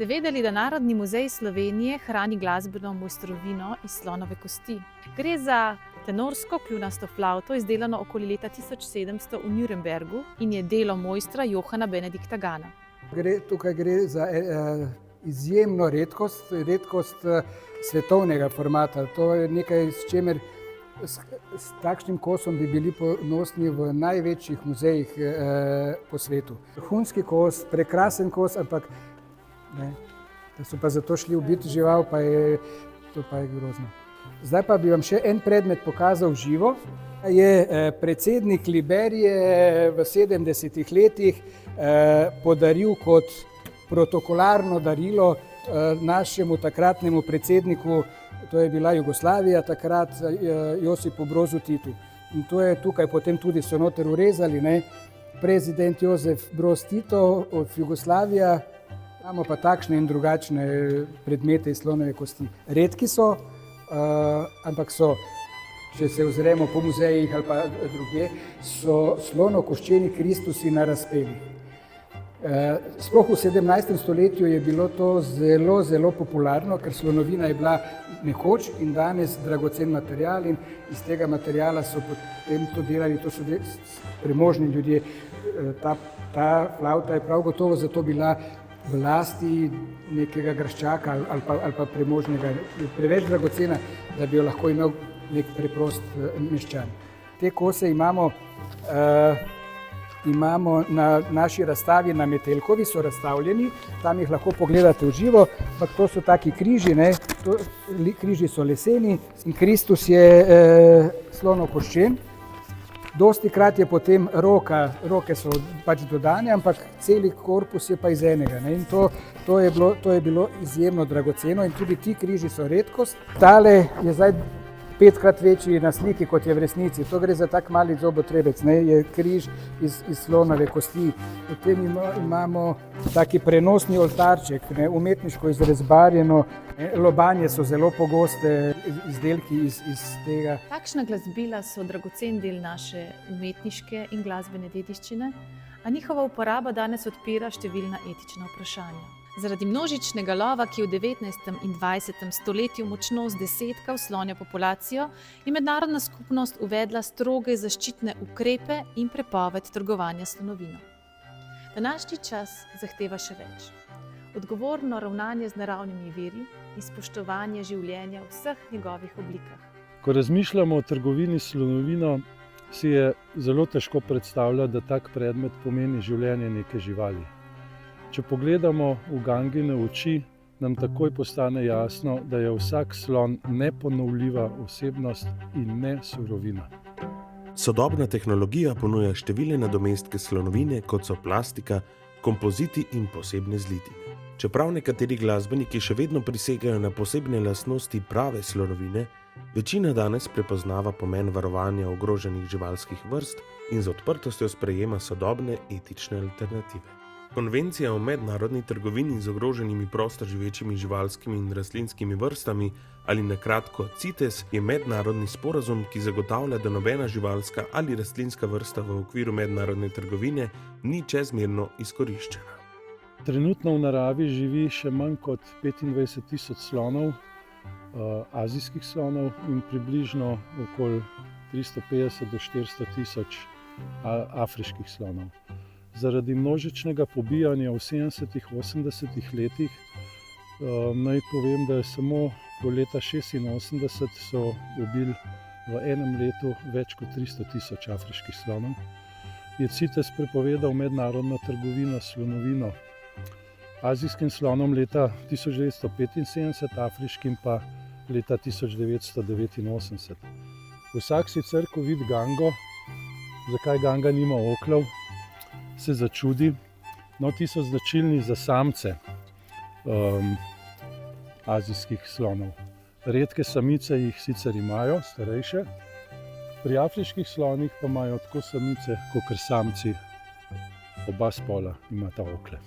Ste vedeli, da Narodni muzej Slovenije hrani glasbeno mojstrovino iz slonove kosti? Gre za tenorsko kljunasto flavto, izdelano okoli leta 1700 v Nürnbergu in je delo mojstra Johana Benedikta Gana. Tukaj gre za izjemno redkost svetovnega formata. To je nekaj, s čemer s takšnim kosom bi bili ponosni v največjih muzejih po svetu. Vrhunski kos, prekrasen kos, ampak da so pa zato šli ubiti žival, to pa je grozno. Zdaj pa bi vam še en predmet pokazal živo. Je predsednik Liberije v 70-ih letih podaril kot protokolarno darilo našemu takratnemu predsedniku, to je bila Jugoslavija takrat, Josipu Brozu Titu. In to je tukaj potem tudi so noter urezali, prezident Josip Broz Tito od Jugoslavije. Imamo pa takšne in drugačne predmete iz slonove kosti. Redki so, ampak so, če se ozremo po muzejih ali pa drugje, so slonokoščeni Kristusi na razpelih. Sploh v 17. stoletju je bilo to zelo, zelo popularno, ker slonovina je bila nekoč in danes dragocen material in iz tega materiala so potem to delali, to so premožni ljudje. Ta flavta je prav gotovo zato bila v lasti nekega graščaka ali pa premožnega, preveč dragocena, da bi jo lahko imel nek preprost meščan. Te kose imamo na naši razstavi na Metelkovi, so razstavljeni, tam jih lahko pogledate v živo, ampak to so taki križi, križi so leseni in Kristus je slonokoščen. Dostikrat je potem roke so pač dodane, ampak celi korpus je pa iz enega. In to je bilo izjemno dragoceno in tudi ti križi so redkost. Tale je zdaj 5-krat večji na sliki, kot je v resnici. To gre za tak mali zobotrebec, je križ iz slonove kosti. Potem imamo taki prenosni oltarček, umetniško izrezbarjeno. Lobanje so zelo pogoste izdelki iz tega. Takšna glasbila so dragocen del naše umetniške in glasbene dediščine, a njihova uporaba danes odpira številna etična vprašanja. Zaradi množičnega lova, ki je v 19. in 20. stoletju močno zdesetkal slonjo populacijo, je mednarodna skupnost uvedla stroge zaščitne ukrepe in prepoved trgovanja s slonovino. Današnji čas zahteva še več. Odgovorno ravnanje z naravnimi viri in spoštovanje življenja v vseh njegovih oblikah. Ko razmišljamo o trgovini s slonovino, si je zelo težko predstavljati, da tak predmet pomeni življenje neke živali. Če pogledamo v Gangine oči, nam takoj postane jasno, da je vsak slon neponovljiva osebnost in ne surovina. Sodobna tehnologija ponuja številne nadomestke slonovine, kot so plastika, kompoziti in posebne zlitine. Čeprav nekateri glasbeniki še vedno prisegajo na posebne lastnosti prave slonovine, večina danes prepoznava pomen varovanja ogroženih živalskih vrst in z odprtostjo sprejema sodobne etične alternative. Konvencija o mednarodni trgovini z ogroženimi prostoživečimi živalskimi in rastlinskimi vrstami, ali na kratko CITES, je mednarodni sporazum, ki zagotavlja, da nobena živalska ali rastlinska vrsta v okviru mednarodne trgovine ni čezmerno izkoriščena. Trenutno v naravi živi še manj kot 25.000 slonov, azijskih slonov in približno okoli 350 do 400.000 afriških slonov. Zaradi množičnega pobijanja v 70-80 letih naj povem, da je samo do leta 1986 so ubili v enem letu več kot 300.000 afriških slonov. Je CITES prepovedal mednarodno trgovino s slonovino azijskim slonom leta 1975, afriškim pa leta 1989. Vsak sicer, ko vidi gango, zakaj ganga nima oklov, se začudi. Ti so značilni za samce azijskih slonov. Redke samice jih sicer imajo, starejše. Pri afriških slonih pa imajo tako samice, kakor samci, oba spola imata okle.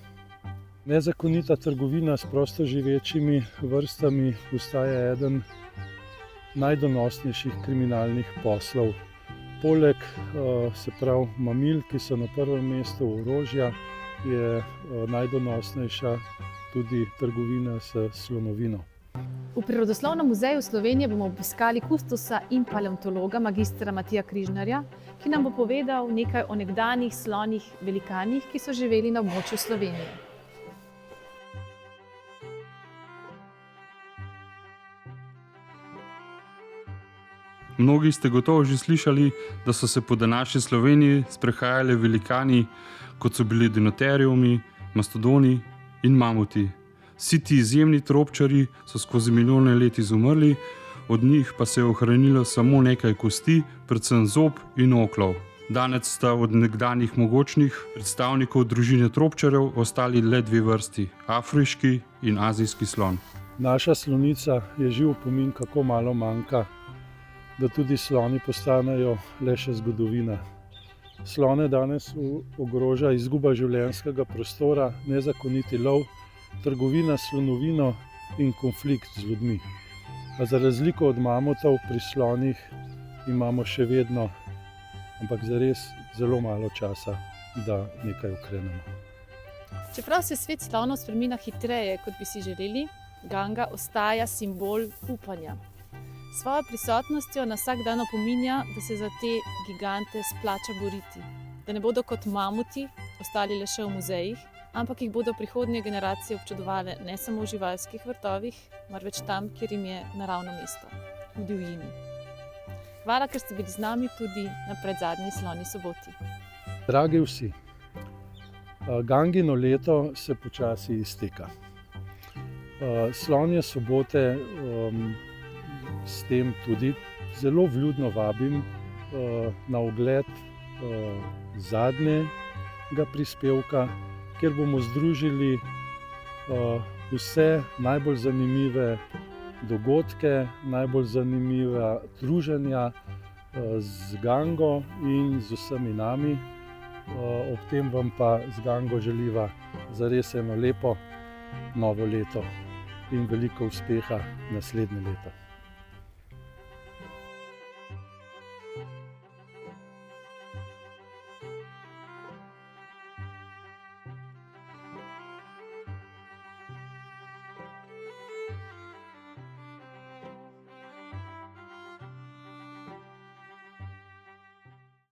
Nezakonita trgovina s prostoživečimi vrstami postaja eden najdonosnejših kriminalnih poslov. Poleg mamil, ki so na prvem mestu orožja, je najdonosnejša tudi trgovina s slonovino. V Prirodoslovnem muzeju Slovenije bomo obiskali kustosa in paleontologa magistra Matija Križnarja, ki nam bo povedal nekaj o nekdanjih slonih velikanih, ki so živeli na območju Slovenije. Mnogi ste gotovo že slišali, da so se po današnji Sloveniji sprehajali velikani, kot so bili dinoteriumi, mastodoni in mamuti. Vsi ti izjemni tropčarji so skozi milijone let izumrli, od njih pa se je ohranilo samo nekaj kosti, predvsem zob in oklov. Danes sta od nekdanjih mogočnih predstavnikov družine tropčarjev ostali le dve vrsti, afriški in azijski slon. Naša slonica je živ opomin, kako malo manjka, da tudi sloni postanejo le še zgodovina. Slone danes ogroža izguba življenjskega prostora, nezakoniti lov, trgovina s slonovino in konflikt z ljudmi. A za razliko od mamutov pri slonih imamo še vedno, ampak zares zelo malo časa, da nekaj ukrenemo. Čeprav se svet slonov spreminja hitreje, kot bi si želeli, ganga ostaja simbol upanja. Svojo prisotnostjo nas vsak dan opominja, da se za te gigante splača boriti. Da ne bodo kot mamuti ostali le še v muzejih, ampak jih bodo prihodnje generacije občudovale ne samo v živalskih vrtovih, marveč tam, kjer jim je naravno mesto, v divjini. Hvala, ker ste bili z nami tudi na predzadnji sloni soboti. Dragi vsi, gangino leto se počasi izteka. Slonje sobote s tem tudi zelo vljudno vabim na ogled zadnjega prispevka, kjer bomo združili vse najbolj zanimive dogodke, najbolj zanimiva druženja z gango in z vsemi nami. Ob tem vam pa z gango želiva zares eno lepo novo leto in veliko uspeha naslednje leto.